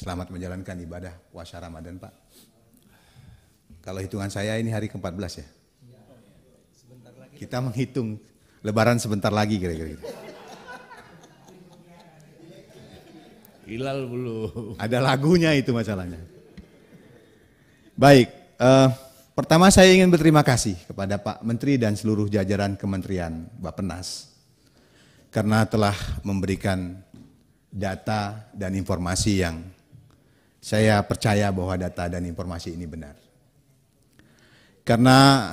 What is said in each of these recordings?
Selamat menjalankan ibadah puasa Ramadan, Pak. Kalau hitungan saya ini hari ke-14 ya. Kita menghitung Lebaran sebentar lagi kira-kira gitu. Hilal belum. Ada lagunya itu masalahnya. Baik, pertama saya ingin berterima kasih kepada Pak Menteri dan seluruh jajaran Kementerian Bappenas karena telah memberikan data dan informasi yang saya percaya bahwa data dan informasi ini benar. Karena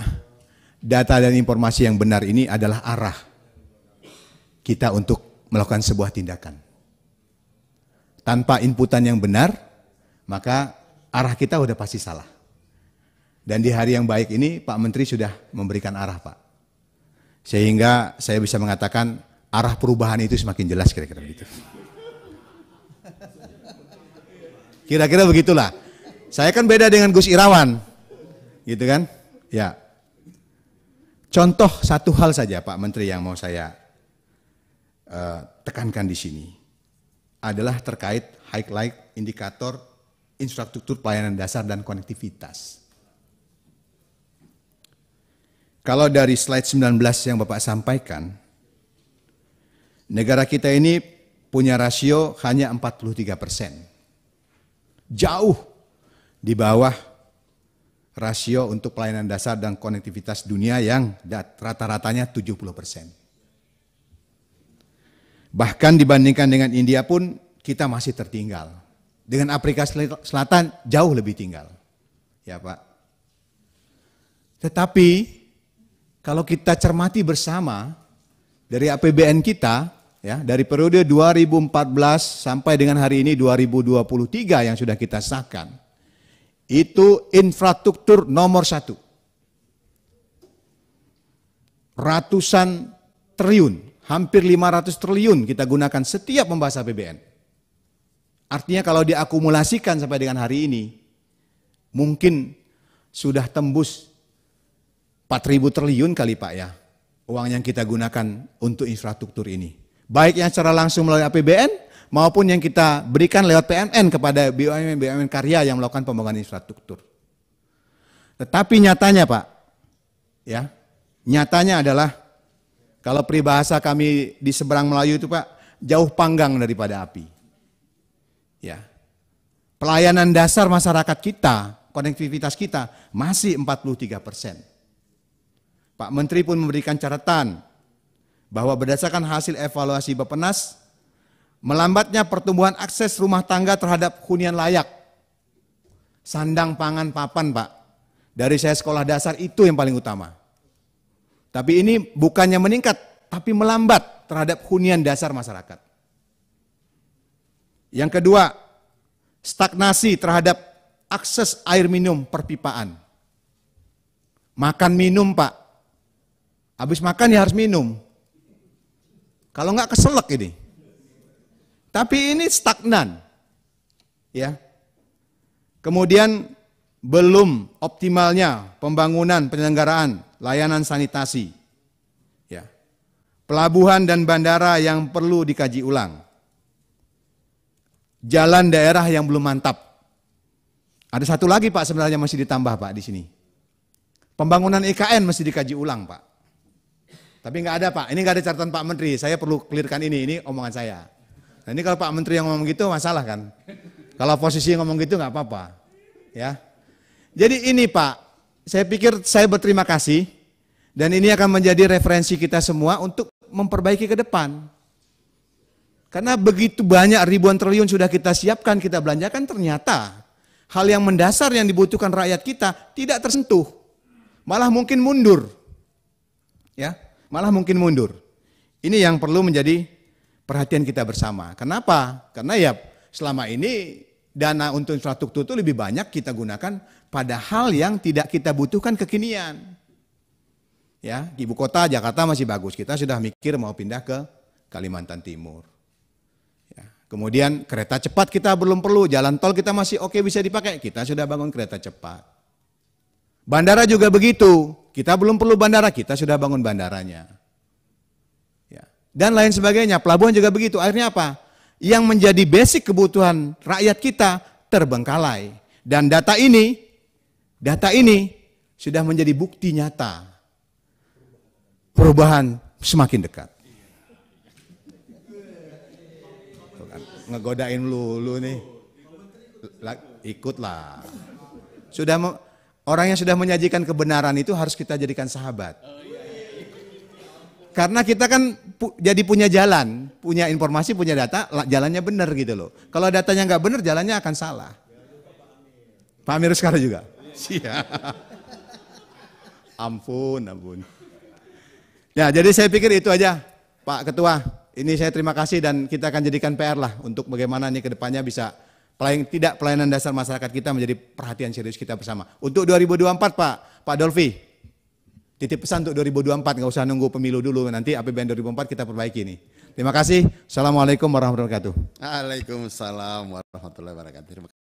data dan informasi yang benar ini adalah arah kita untuk melakukan sebuah tindakan. Tanpa inputan yang benar, maka arah kita udah pasti salah. Dan di hari yang baik ini Pak Menteri sudah memberikan arah, Pak. Sehingga saya bisa mengatakan arah perubahan itu semakin jelas kira-kira begitu. Kira-kira begitulah. Saya kan beda dengan Gus Irawan. Gitu kan? Ya. Contoh satu hal saja Pak Menteri yang mau saya tekankan di sini adalah terkait highlight indikator infrastruktur pelayanan dasar dan konektivitas. Kalau dari slide 19 yang Bapak sampaikan, negara kita ini punya rasio hanya 43%. Jauh di bawah rasio untuk pelayanan dasar dan konektivitas dunia yang rata-ratanya 70%. Bahkan dibandingkan dengan India pun kita masih tertinggal. Dengan Afrika Selatan jauh lebih tinggal. Ya Pak. Tetapi kalau kita cermati bersama dari APBN kita, ya, dari periode 2014 sampai dengan hari ini 2023 yang sudah kita sahkan, itu infrastruktur nomor 1. Ratusan triliun, hampir 500 triliun kita gunakan setiap membahas APBN. Artinya kalau diakumulasikan sampai dengan hari ini, mungkin sudah tembus 4.000 triliun kali Pak ya, uang yang kita gunakan untuk infrastruktur ini. Baik yang secara langsung melalui APBN maupun yang kita berikan lewat PMN kepada BUMN karya yang melakukan pembangunan infrastruktur. Tetapi nyatanya Pak, ya, nyatanya adalah kalau peribahasa kami di seberang Melayu itu Pak, jauh panggang daripada api. Ya, pelayanan dasar masyarakat kita, konektivitas kita masih 43%. Pak Menteri pun memberikan catatan bahwa berdasarkan hasil evaluasi Bappenas, melambatnya pertumbuhan akses rumah tangga terhadap hunian layak. Sandang, pangan, papan Pak. Dari saya sekolah dasar itu yang paling utama. Tapi ini bukannya meningkat, tapi melambat terhadap hunian dasar masyarakat. Yang kedua, stagnasi terhadap akses air minum perpipaan. Makan minum Pak. Habis makan ya harus minum. Kalau enggak keselak ini. Tapi ini stagnan. Ya. Kemudian belum optimalnya pembangunan penyelenggaraan layanan sanitasi. Ya. Pelabuhan dan bandara yang perlu dikaji ulang. Jalan daerah yang belum mantap. Ada satu lagi Pak sebenarnya masih ditambah Pak di sini. Pembangunan IKN mesti dikaji ulang Pak. Tapi nggak ada Pak, ini nggak ada catatan Pak Menteri, saya perlu clearkan ini omongan saya. Nah ini kalau Pak Menteri yang ngomong gitu masalah kan. Kalau posisi ngomong gitu nggak apa-apa. Ya. Jadi ini Pak, saya pikir saya berterima kasih dan ini akan menjadi referensi kita semua untuk memperbaiki ke depan. Karena begitu banyak ribuan triliun sudah kita siapkan, kita belanjakan, ternyata hal yang mendasar yang dibutuhkan rakyat kita tidak tersentuh. Malah mungkin mundur. Ya. Malah mungkin mundur. Ini yang perlu menjadi perhatian kita bersama. Kenapa? Karena ya selama ini dana untuk infrastruktur itu lebih banyak kita gunakan pada hal yang tidak kita butuhkan kekinian. Ya, ibu kota Jakarta masih bagus. Kita sudah mikir mau pindah ke Kalimantan Timur. Ya, kemudian kereta cepat kita belum perlu, jalan tol kita masih oke bisa dipakai. Kita sudah bangun kereta cepat. Bandara juga begitu. Kita belum perlu bandara, kita sudah bangun bandaranya. Ya. Dan lain sebagainya, pelabuhan juga begitu. Akhirnya apa? yang menjadi basic kebutuhan rakyat kita terbengkalai. Dan data ini sudah menjadi bukti nyata perubahan semakin dekat. Ngegodain lu nih. Ikutlah. Orang yang sudah menyajikan kebenaran itu harus kita jadikan sahabat. Karena kita kan jadi punya jalan, punya informasi, punya data, jalannya benar gitu loh. Kalau datanya nggak benar, jalannya akan salah. Pak Amir sekarang juga. Siap. Ampun. Ya, jadi saya pikir itu aja, Pak Ketua. Ini saya terima kasih dan kita akan jadikan PR lah untuk bagaimana nih ke depannya bisa pelayanan dasar masyarakat kita menjadi perhatian serius kita bersama. Untuk 2024 Pak Dolfi, titip pesan untuk 2024, nggak usah nunggu pemilu dulu, nanti APBN 2024 kita perbaiki nih. Terima kasih. Assalamualaikum warahmatullahi wabarakatuh. Waalaikumsalam warahmatullahi wabarakatuh.